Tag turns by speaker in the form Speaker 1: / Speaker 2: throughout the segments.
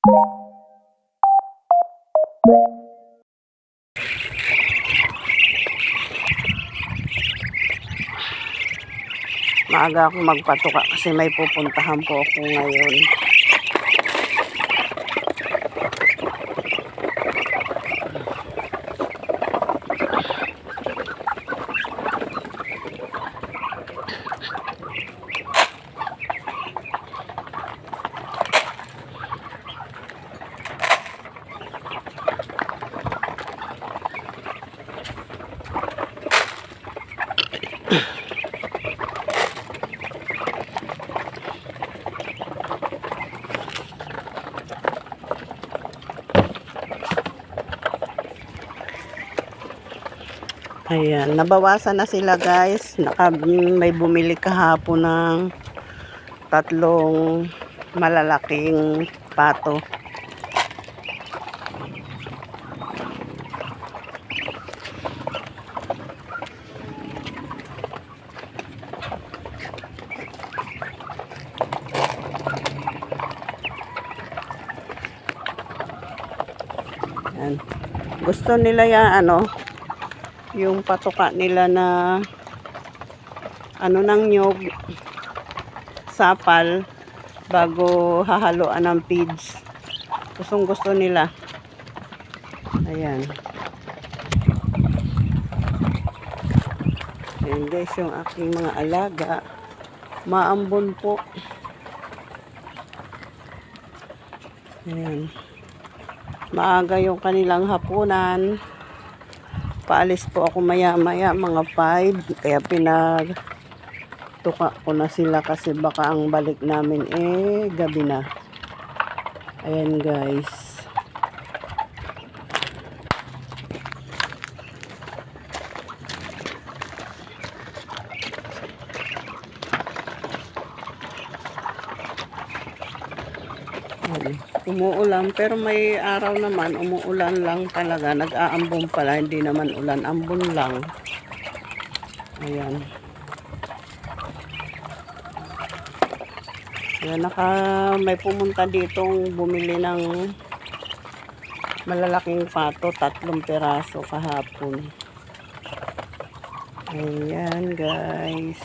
Speaker 1: Maaga akong magpatuka kasi may pupuntahan po ako ngayon. Ayan, nabawasan na sila guys. May bumili kahapon ng 3 malalaking pato. Ayan. Gusto nila yan yung patuka nila na ng nyog, sapal, bago hahaluan ng feeds. Gusto nila. Ayan. Ayan guys, yung aking mga alaga. Maambon po. Ayan. Maaga yung kanilang hapunan. Paalis po ako maya-maya, mga 5. Kaya pinagtuka ko na sila kasi baka ang balik namin gabi na. Ayan guys. Umuulan, pero may araw naman, umuulan lang talaga. Nag-aambon pala, hindi naman ulan, ambon lang. Ayan. Ayan, may pumunta ditong bumili ng malalaking pato, 3 peraso kahapon. Ayan guys.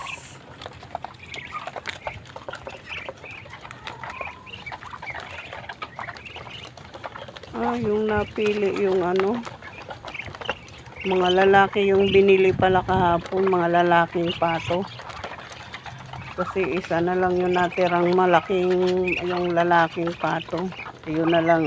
Speaker 1: Yung napili yung mga lalaki yung binili pala kahapon, mga lalaking pato. Kasi isa na lang yung natirang malaking yung lalaking pato. Yun na lang